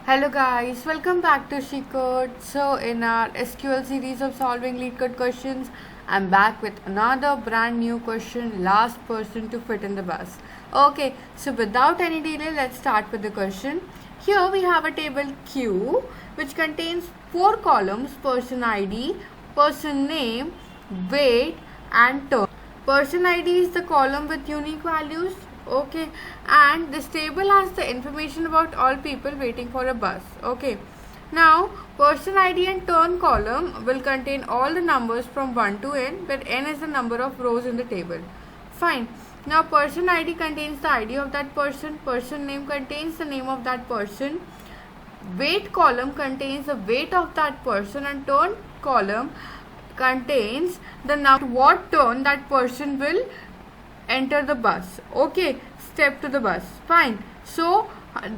Hello guys, welcome back to LeetCode. So in our SQL series of solving LeetCode questions, I'm back with another brand new question, last person to fit in the bus. Okay, so without any delay, let's start with the question. Here we have a table Q which contains 4 columns: person ID, person name, weight and turn. Person ID is the column with unique values. Okay, and this table has the information about all people waiting for a bus. Okay, now person ID and turn column will contain all the numbers from 1 to n, where n is the number of rows in the table. Fine. Now person ID contains the ID of that person, person name contains the name of that person, weight column contains the weight of that person, and turn column contains the number what turn that person will enter the bus. Okay, step to the bus. Fine. So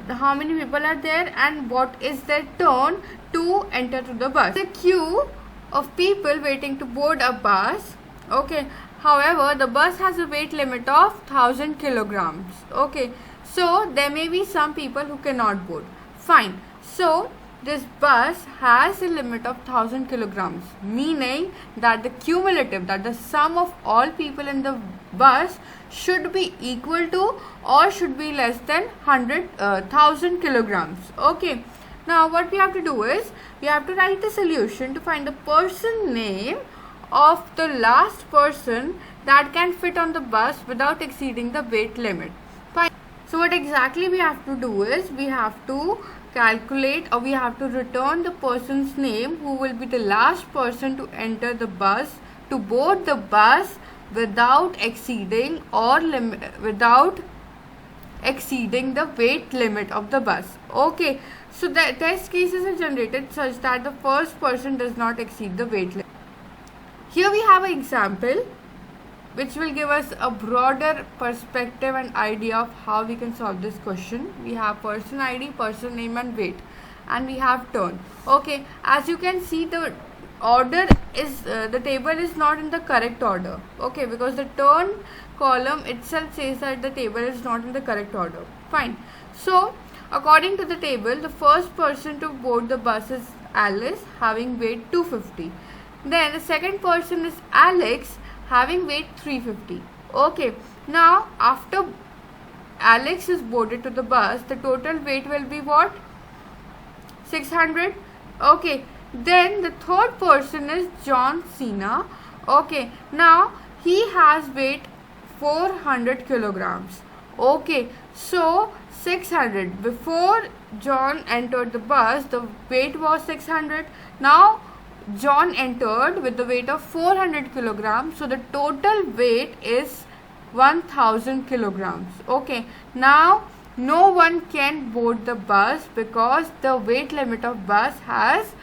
how many people are there and what is their turn to enter to the bus? The queue of people waiting to board a bus. Okay, however the bus has a weight limit of 1000 kilograms. Okay, so there may be some people who cannot board. Fine. So this bus has a limit of 1000 kilograms, meaning that the cumulative, that the sum of all people in the bus should be equal to or should be less than 1000 kilograms. Okay, now what we have to do is we have to write the solution to find the person name of the last person that can fit on the bus without exceeding the weight limit. Fine. So what exactly we have to do is we have to calculate, or we have to return the person's name who will be the last person to enter the bus, to board the bus without exceeding without exceeding the weight limit of the bus. Okay, so the test cases are generated such that the first person does not exceed the weight limit. Here we have an example which will give us a broader perspective and idea of how we can solve this question. We have person ID, person name and weight, and we have turn. Okay, as you can see, the order is the table is not in the correct order. Okay, because the turn column itself says that the table is not in the correct order. Fine. So according to the table, the first person to board the bus is Alice, having weight 250. Then the second person is Alex, having weight 350. Okay, now after Alex is boarded to the bus, the total weight will be what? 600. Okay, then the third person is John Cena. Okay, now he has weight 400 kilograms. Okay, so 600. Before John entered the bus, the weight was 600. Now John entered with the weight of 400 kilograms, so the total weight is 1000 kilograms. Okay, now no one can board the bus because the weight limit of bus has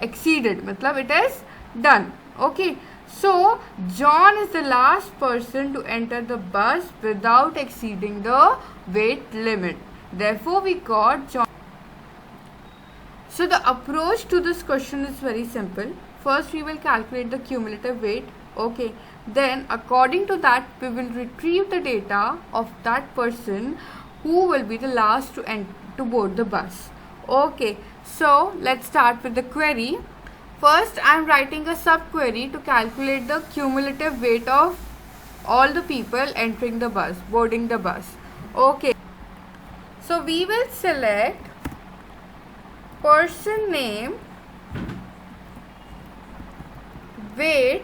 exceeded, matlab it is done. Okay, so John is the last person to enter the bus without exceeding the weight limit. Therefore we got John. So the approach to this question is very simple. First we will calculate the cumulative weight. Okay, then according to that we will retrieve the data of that person who will be the last to board the bus. Okay, so let's start with the query. First I am writing a subquery to calculate the cumulative weight of all the people entering the bus, boarding the bus. Okay, so we will select person name, weight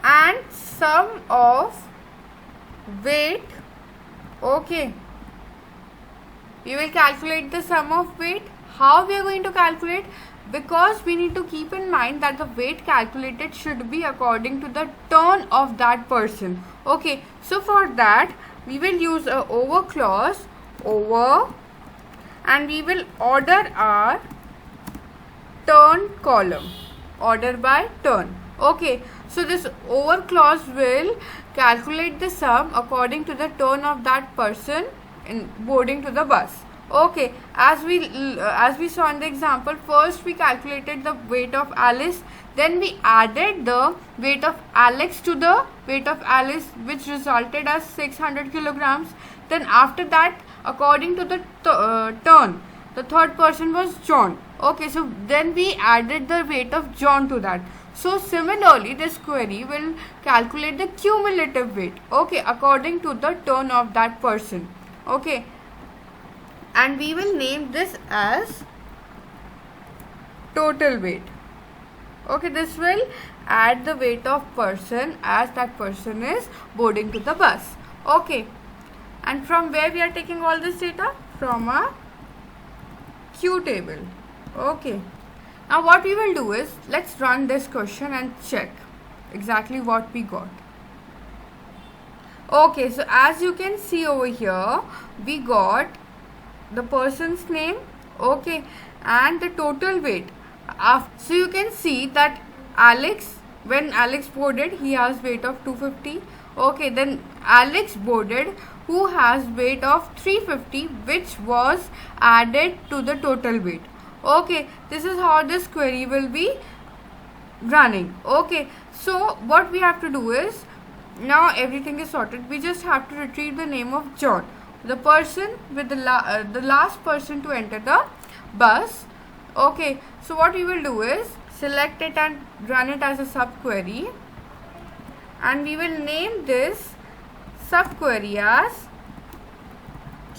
and sum of weight. Okay, we will calculate the sum of weight. How we are going to calculate? Because we need to keep in mind that the weight calculated should be according to the turn of that person. Okay, so for that we will use a over clause, over, and we will order our turn column, order by turn. Okay, so this over clause will calculate the sum according to the turn of that person in boarding to the bus. Okay, as we saw in the example, first we calculated the weight of Alice, then we added the weight of Alex to the weight of Alice, which resulted as 600 kilograms. Then after that according to the turn. The third person was John. Okay, so then we added the weight of John to that. So similarly, this query will calculate the cumulative weight, okay, according to the turn of that person. Okay, and we will name this as total weight. Okay, this will add the weight of person as that person is boarding to the bus. Okay, and from where we are taking all this data? From a Q table. Okay, now what we will do is, let's run this question and check exactly what we got. Okay, so as you can see over here, we got the person's name, okay, and the total weight. So you can see that Alex, when Alex boarded, he has weight of 250. Okay, then Alex boarded, who has weight of 350, which was added to the total weight. Okay, this is how this query will be running. Okay, so what we have to do is, now everything is sorted, we just have to retrieve the name of John, the person with the last person to enter the bus. Okay, so what we will do is select it and run it as a subquery, and we will name this subquery as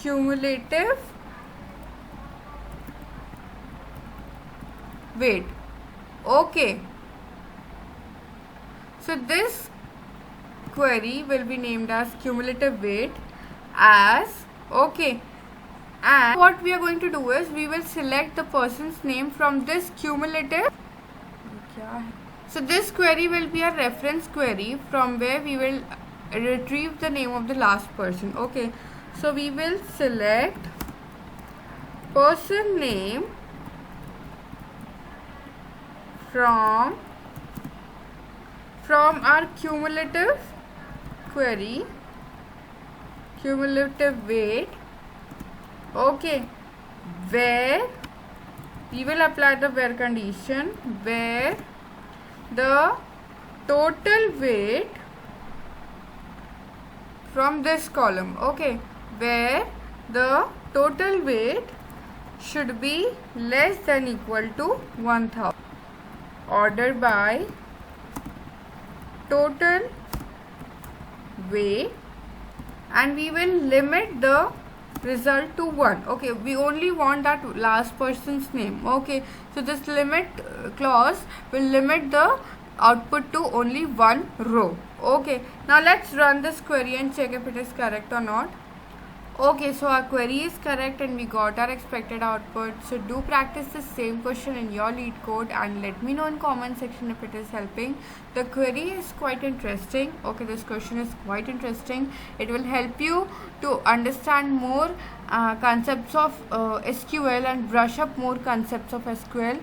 cumulative weight. Okay, so this query will be named as cumulative weight as, okay, and what we are going to do is, we will select the person's name from this cumulative. So this query will be a reference query from where we will retrieve the name of the last person. Okay, so we will select person name from our cumulative query, cumulative weight. Okay, where we will apply the where condition, where the total weight from this column, okay, where the total weight should be less than equal to 1000, ordered by total weight, and we will limit the result to 1. Okay, we only want that last person's name. Okay, so this limit clause will limit the output to only one row. Okay, now let's run this query and check if it is correct or not. Okay, so our query is correct and we got our expected output. So do practice the same question in your LeetCode and let me know in comment section if it is helping. The query is quite interesting. Okay, this question is quite interesting. It will help you to understand more concepts of SQL and brush up more concepts of SQL.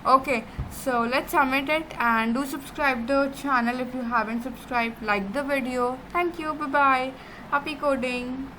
Okay, so let's submit it and do subscribe the channel if you haven't subscribed. Like the video. Thank you. Bye bye. Happy coding.